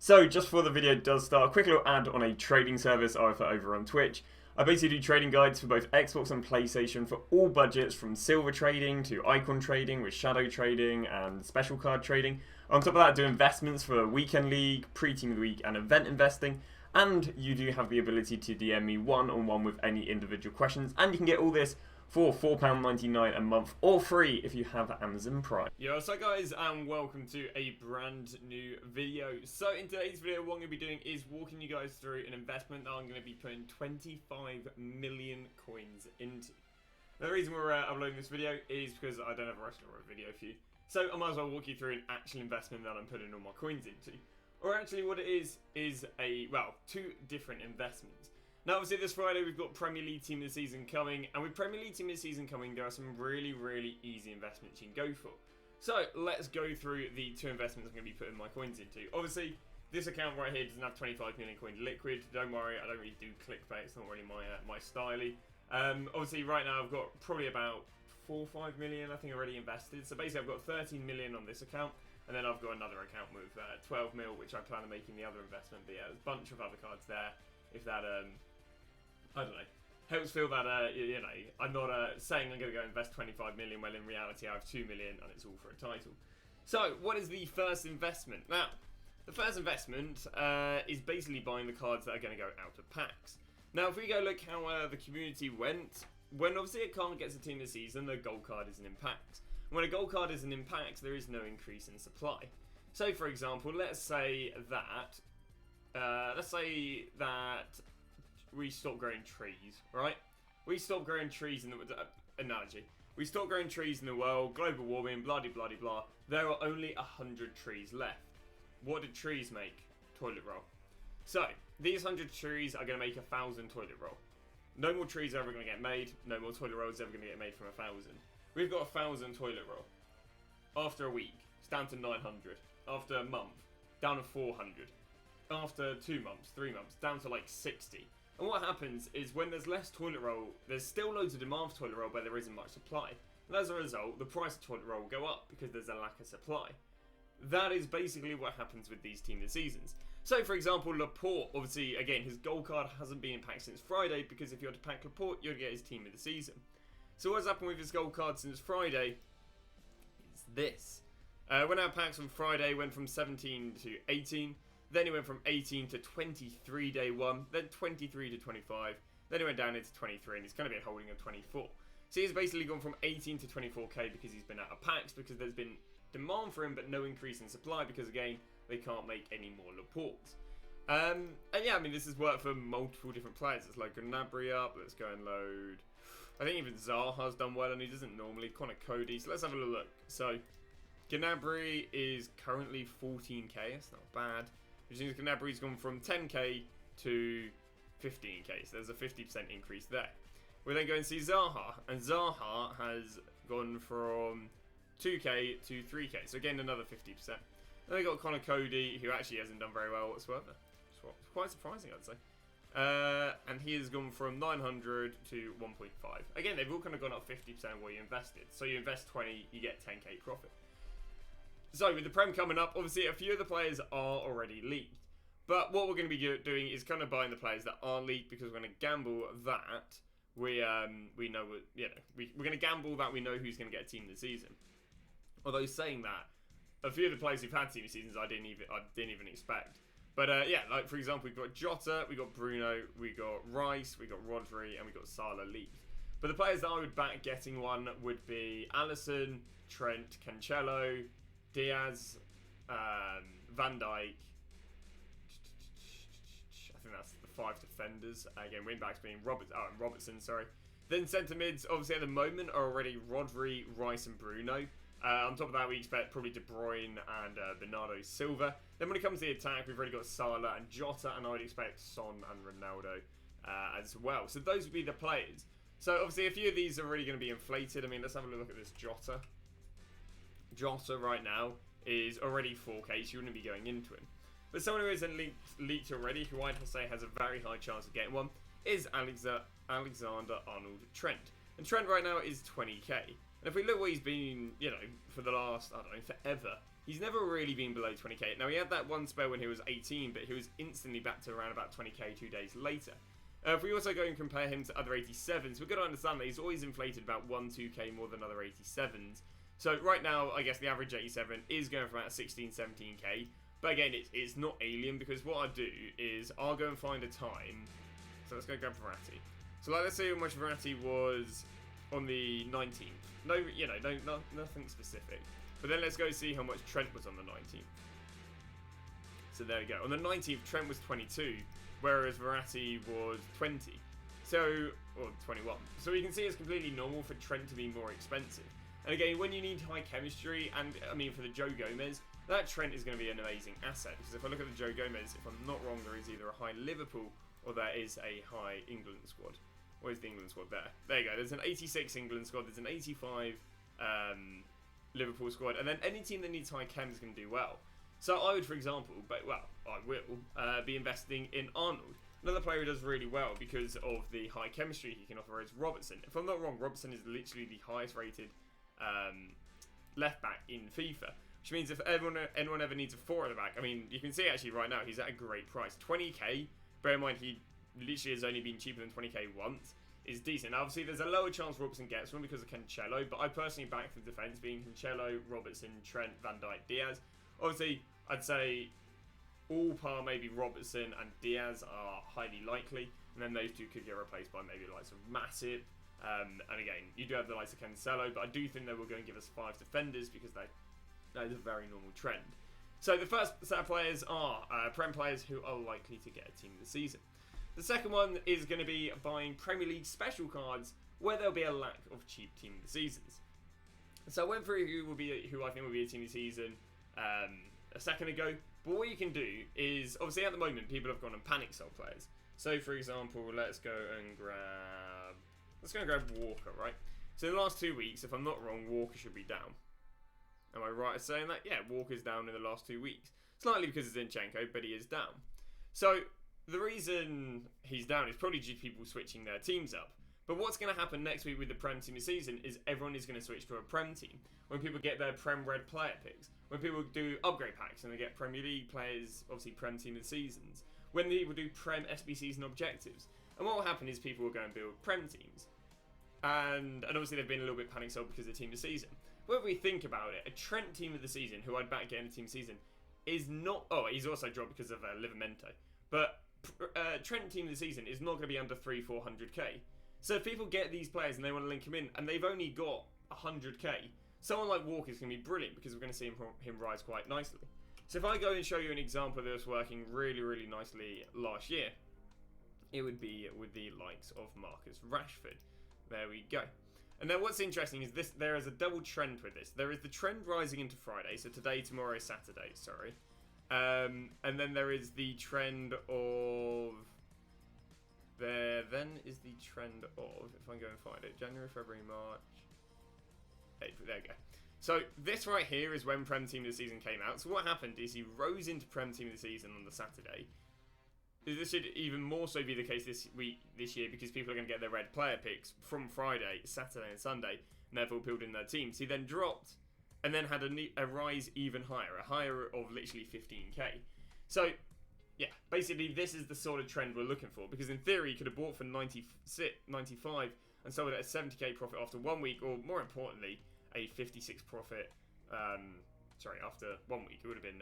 So just before the video does start, a quick little ad on a trading service I offer over on Twitch. I basically do trading guides for both Xbox and PlayStation for all budgets, from silver trading to icon trading with shadow trading and special card trading. On top of that, I do investments for Weekend League, Pre-Team of the Week and event investing. And you do have the ability to DM me one-on-one with any individual questions. And you can get all this for £4.99 a month, or free if you have Amazon Prime. Yo, what's up guys, and welcome to a brand new video. So in today's video, what I'm going to be doing is walking you guys through an investment that I'm going to be putting 25 million coins into. Now, the reason we're uploading this video is because I don't have a restaurant video for you. So I might as well walk you through an actual investment that I'm putting all my coins into. Or actually what it is two different investments. Now, obviously, this Friday we've got Premier League Team of the Season coming, and with Premier League Team of the Season coming, there are some really easy investments you can go for. So, let's go through the two investments I'm going to be putting my coins into. Obviously, this account right here doesn't have 25 million coin liquid. Don't worry, I don't really do clickbait. It's not really my style-y. Obviously, right now I've got probably about 4 or 5 million, I think, already invested. So, basically, I've got 13 million on this account. And then I've got another account with 12 mil, which I plan on making the other investment. But yeah, there's a bunch of other cards there. If that, I don't know, helps feel that, you know, I'm not saying I'm going to go invest 25 million, when in reality I have 2 million and it's all for a title. So, what is the first investment? Now, the first investment is basically buying the cards that are going to go out of packs. Now, if we go look how the community went, when obviously a card gets a team this season, the gold card isn't in packs. When a gold card isn't in packs, there is no increase in supply. So, for example, let's say that we stop growing trees, right? We stop growing trees in the analogy. We stop growing trees in the world, global warming, blah de blah de blah. There are only 100 trees left. What did trees make? Toilet roll. So these 100 trees are going to make 1,000 toilet roll. No more trees are ever going to get made. No more toilet rolls ever going to get made from 1,000. We've got 1,000 toilet roll. After a week, it's down to 900. After a month, down to 400. After 2 months, 3 months, down to like 60. And what happens is when there's less toilet roll, there's still loads of demand for toilet roll, but there isn't much supply. And as a result, the price of toilet roll will go up because there's a lack of supply. That is basically what happens with these team of the seasons. So, for example, Laporte, obviously, again, his gold card hasn't been in pack since Friday, because if you were to pack Laporte, you'd get his team of the season. So what's happened with his gold card since Friday is this. When our packs on Friday went from 17 to 18, then it went from 18 to 23 day 1, then 23 to 25, then it went down into 23, and he's kind of been holding a 24. So he's basically gone from 18 to 24k because he's been out of packs, because there's been demand for him but no increase in supply, because again, they can't make any more Laportes. And yeah, I mean, this has worked for multiple different players. It's like Gnabry up, let's go and load. I think even Zaha's done well, and he doesn't normally. Connor Cody. So let's have a little look. So Gnabry is currently 14k. That's not bad. Which means Gnabry's gone from 10k to 15k. So there's a 50% increase there. We then go and see Zaha, and Zaha has gone from 2k to 3k. So again, another 50%. Then we got Connor Cody, who actually hasn't done very well whatsoever. It's quite surprising, I'd say. And he has gone from 900 to 1.5. Again, they've all kind of gone up 50% of what you invested. So you invest 20, you get 10k profit. So with the Prem coming up, obviously a few of the players are already leaked. But what we're going to be doing is kind of buying the players that aren't leaked, because we're going to gamble that we know what, you know, we're going to gamble that we know who's going to get a team this season. Although saying that, a few of the players who've had team this seasons I didn't even expect. But yeah, like for example, we've got Jota, we got Bruno, we got Rice, we got Rodri, and we got Salah leaked. But the players that I would back getting one would be Alisson, Trent, Cancelo, Diaz, Van Dijk. I think that's the 5 defenders. Again, wing backs being Robertson, sorry. Then centre mids, obviously at the moment, are already Rodri, Rice, and Bruno. On top of that, we expect probably De Bruyne and Bernardo Silva. Then when it comes to the attack, we've already got Salah and Jota, and I would expect Son and Ronaldo as well. So those would be the players. So obviously a few of these are really going to be inflated. I mean, let's have a look at this Jota. Jota right now is already 4k, so you wouldn't be going into him. But someone who isn't leaked already, who I'd say has a very high chance of getting one, is Alexander-Arnold Trent. And Trent right now is 20k. And if we look what he's been, you know, for the last, I don't know, forever, he's never really been below 20k. Now, he had that one spell when he was 18, but he was instantly back to around about 20k 2 days later. If we also go and compare him to other 87s, we've got to understand that he's always inflated about 1-2k more than other 87s. So right now, I guess the average 87 is going for about 16-17k. But again, it's not alien, because what I do is I'll go and find a time. So let's go grab Verratti. So like, let's say how much Verratti was on the 19th. No, nothing specific. But then let's go see how much Trent was on the 19th. So there we go. On the 19th, Trent was 22. Whereas Verratti was 20. So, or 21. So you can see it's completely normal for Trent to be more expensive. And again, when you need high chemistry, and I mean for the Joe Gomez, that Trent is going to be an amazing asset. Because if I look at the Joe Gomez, if I'm not wrong, there is either a high Liverpool or there is a high England squad. Where's the England squad there? There you go. There's an 86 England squad. There's an 85 Liverpool squad. And then any team that needs high chem is going to do well. So I would, for example, I will be investing in Arnold. Another player who does really well because of the high chemistry he can offer is Robertson. If I'm not wrong, Robertson is literally the highest rated left back in FIFA. Which means if anyone ever needs a 4 at the back, I mean, you can see actually right now he's at a great price. 20k, bear in mind he literally has only been cheaper than 20k once, is decent. Now, obviously there's a lower chance Robertson gets one because of Cancelo, but I personally back the defence being Cancelo, Robertson, Trent, Van Dijk, Diaz. Obviously, I'd say all par maybe Robertson and Diaz are highly likely, and then those two could get replaced by maybe the likes of Matip. And again, you do have the likes of Cancelo, but I do think they will go and give us 5 defenders because that is a very normal trend. So the first set of players are Prem players who are likely to get a team of the season. The second one is going to be buying Premier League special cards where there'll be a lack of cheap team of the seasons. So I went through who I think will be a team of the season a second ago, but what you can do is, obviously at the moment people have gone and panic sell players. So for example, let's go and grab Walker, right? So in the last 2 weeks, if I'm not wrong, Walker should be down. Am I right in saying that? Yeah, Walker's down in the last 2 weeks. Slightly because of Zinchenko, but he is down. So the reason he's down is probably due to people switching their teams up. But what's going to happen next week with the Prem team of the season is everyone is going to switch to a Prem team. When people get their Prem Red player picks. When people do upgrade packs and they get Premier League players, obviously Prem team of the seasons. When people do Prem SBCs and objectives. And what will happen is people will go and build Prem teams. And obviously they've been a little bit panic sold because of the team of the season. Whether we think about it, a Trent team of the season, who I'd back getting a team of the season, is not... Oh, he's also dropped because of Livramento. But Trent team of the season is not going to be under 300-400k. So if people get these players and they want to link him in, and they've only got 100k, someone like Walker is going to be brilliant because we're going to see him rise quite nicely. So if I go and show you an example of this working really, really nicely last year, it would be with the likes of Marcus Rashford. There we go. And then what's interesting is this: there is a double trend with this. There is the trend rising into Friday, so today, tomorrow, Saturday, sorry. And then there is the trend of... There then is the trend of, if I go and find it, January, February, March, April, there we go. So this right here is when Prem Team of the Season came out. So what happened is he rose into Prem Team of the Season on the Saturday. This should even more so be the case this year, because people are going to get their red player picks from Friday, Saturday and Sunday, and therefore building their teams. He then dropped and then had a rise even higher, a higher of literally 15k. So yeah, basically this is the sort of trend we're looking for, because in theory you could have bought for 95 and sold at a 70k profit after 1 week, or more importantly, a 56 profit, after 1 week. It would have been,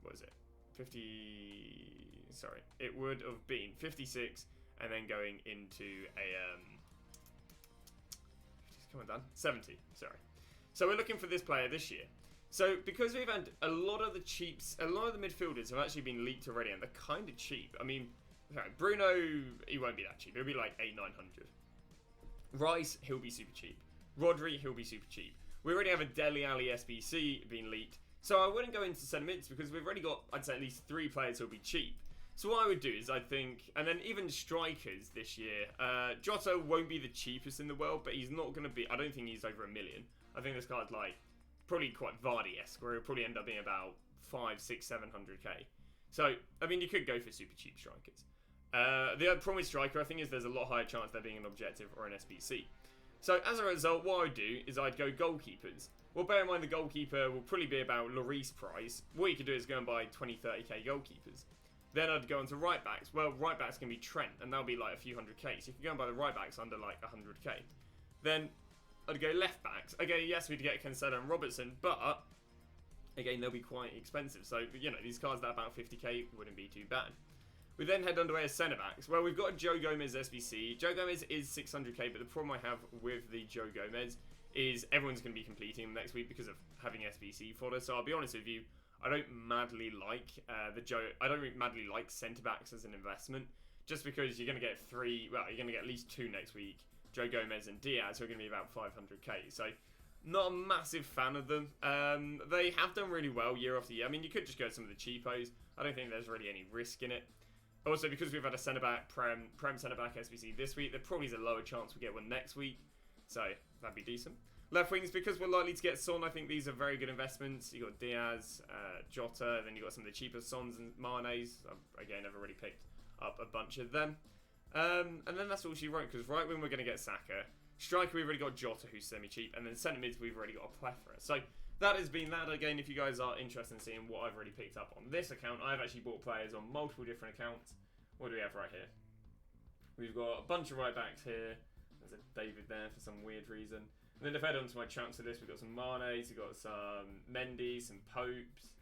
what is it, 50, sorry, it would have been 56, and then going into a, come on Dan, 70, sorry. So we're looking for this player this year. So because we've had a lot of the midfielders have actually been leaked already, and they're kind of cheap. I mean, Bruno, he won't be that cheap. He'll be like 800-900. Rice, he'll be super cheap. Rodri, he'll be super cheap. We already have a Dele Alli SBC being leaked. So I wouldn't go into sentiments because we've already got, I'd say, at least 3 players who'll be cheap. So what I would do is I think, and then even strikers this year, Jota won't be the cheapest in the world, but he's not going to be, I don't think he's over $1 million. I think this card's like, probably quite Vardy-esque, where it'll probably end up being about 500, 600, 700k. So, I mean, you could go for super cheap strikers. The other problem with striker, I think, is there's a lot higher chance there being an objective or an SBC. So as a result, what I'd do is I'd go goalkeepers. Well, bear in mind the goalkeeper will probably be about Lloris price. What you could do is go and buy 20, 30k goalkeepers. Then I'd go into right backs. Well, right backs can be Trent, and that'll be like a few hundred k. So you can go and buy the right backs under like 100k. Then I'd go left backs. Again, yes, we'd get Cancelo and Robertson, but again, they'll be quite expensive. So, you know, these cards that are about 50k wouldn't be too bad. We then head underway as centre backs. Well, we've got Joe Gomez SBC. Joe Gomez is 600k, but the problem I have with the Joe Gomez is everyone's going to be completing him next week because of having SBC fodder. So I'll be honest with you, I don't madly like I don't madly like centre backs as an investment, just because you're going to get you're going to get at least 2 next week. Joe Gomez and Diaz, who are going to be about 500k. So not a massive fan of them. They have done really well year after year. I mean, you could just go some of the cheapos. I don't think there's really any risk in it. Also, because we've had a centre-back, Prem centre-back SBC this week, there probably is a lower chance we get one next week. So, that'd be decent. Left wings, because we're likely to get Son, I think these are very good investments. You got Diaz, Jota, then you got some of the cheaper Sons and Manes. Again, I've already picked up a bunch of them. And then that's all she wrote, because right wing we're going to get Saka. Striker, we've already got Jota, who's semi-cheap. And then centre mids, we've already got a plethora. So, that has been that. Again, if you guys are interested in seeing what I've already picked up on this account, I've actually bought players on multiple different accounts. What do we have right here? We've got a bunch of right backs here. There's a David there for some weird reason. And then if I head on to my chunks of this, we've got some Manes, we've got some Mendy, some Popes.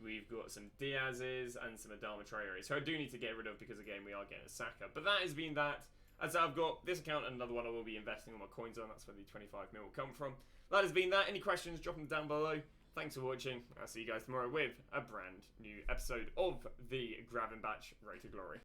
We've got some Diaz's and some Adama Traore. So I do need to get rid of because, again, we are getting a Saka. But that has been that. As I've got this account and another one I will be investing all my coins on. That's where the 25 mil will come from. That has been that. Any questions, drop them down below. Thanks for watching. I'll see you guys tomorrow with a brand new episode of the Grab and Batch Road to Glory.